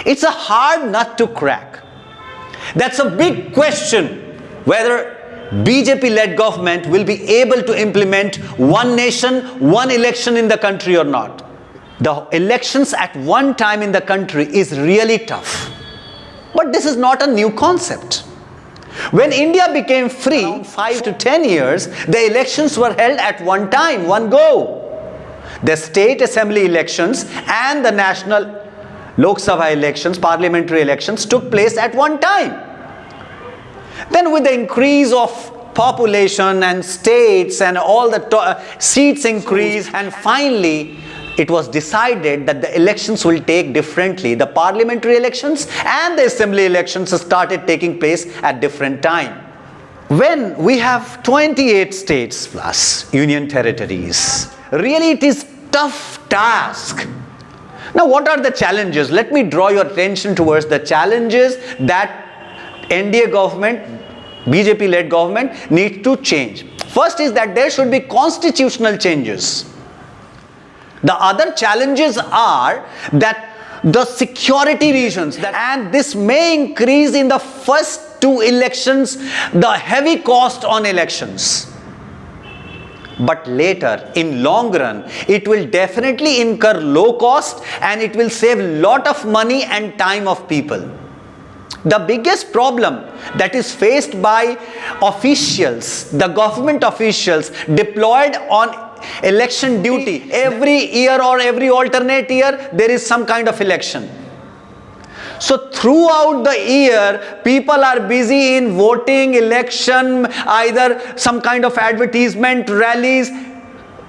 It's a hard nut to crack. That's a big question whether BJP-led government will be able to implement one nation, one election in the country or not. The elections at one time in the country is really tough. But this is not a new concept. When India became free, around 5 to 10 years, the elections were held at one time, one go. The state assembly elections and the national Lok Sabha elections, parliamentary elections took place at one time. Then with the increase of population and states and all the seats increase, and finally it was decided that the elections will take differently. The parliamentary elections and the assembly elections started taking place at different time. When we have 28 states plus union territories, really it is tough task. Now what are the challenges? Let me draw your attention towards the challenges that NDA government, BJP-led government needs to change. First is that there should be constitutional changes. The other challenges are that the security reasons, and this may increase in the first two elections the heavy cost on elections. But later, in long run, it will definitely incur low cost and it will save lot of money and time of people. The biggest problem that is faced by officials, the government officials deployed on election duty, every year or every alternate year, there is some kind of election. So throughout the year, people are busy in voting, election, either some kind of advertisement, rallies.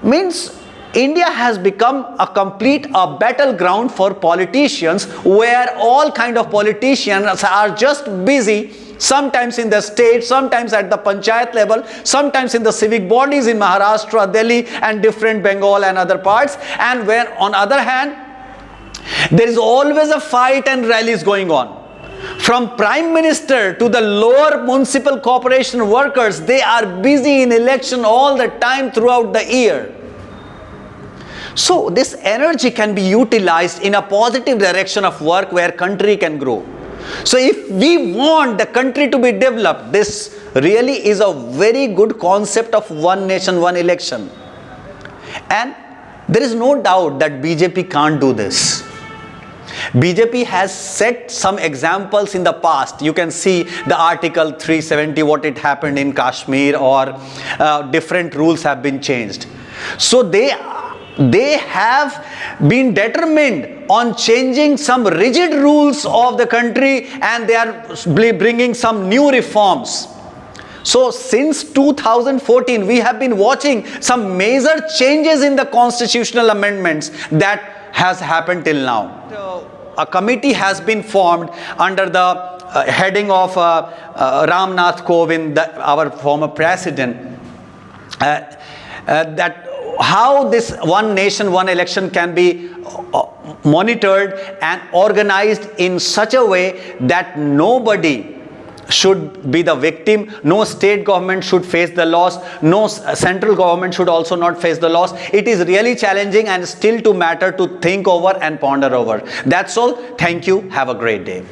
Means India has become a complete battleground for politicians, where all kind of politicians are just busy, sometimes in the state, sometimes at the panchayat level, sometimes in the civic bodies in Maharashtra, Delhi and different Bengal and other parts. And where on other hand, there is always a fight and rallies going on. From Prime Minister to the lower municipal corporation workers, they are busy in election all the time throughout the year. So this energy can be utilized in a positive direction of work where country can grow. So if we want the country to be developed, this really is a very good concept of one nation, one election. And there is no doubt that BJP can't do this. BJP has set some examples in the past. You can see the Article 370, what it happened in Kashmir, or different rules have been changed. So they have been determined on changing some rigid rules of the country, and they are bringing some new reforms. So since 2014, we have been watching some major changes in the constitutional amendments that has happened till now. A committee has been formed under the heading of Ram Nath Kovind, our former president, that how this one nation, one election can be monitored and organized in such a way that nobody should be the victim, no state government should face the loss, no central government should also not face the loss. It is really challenging and still to matter to think over and ponder over. That's all. Thank you. Have a great day.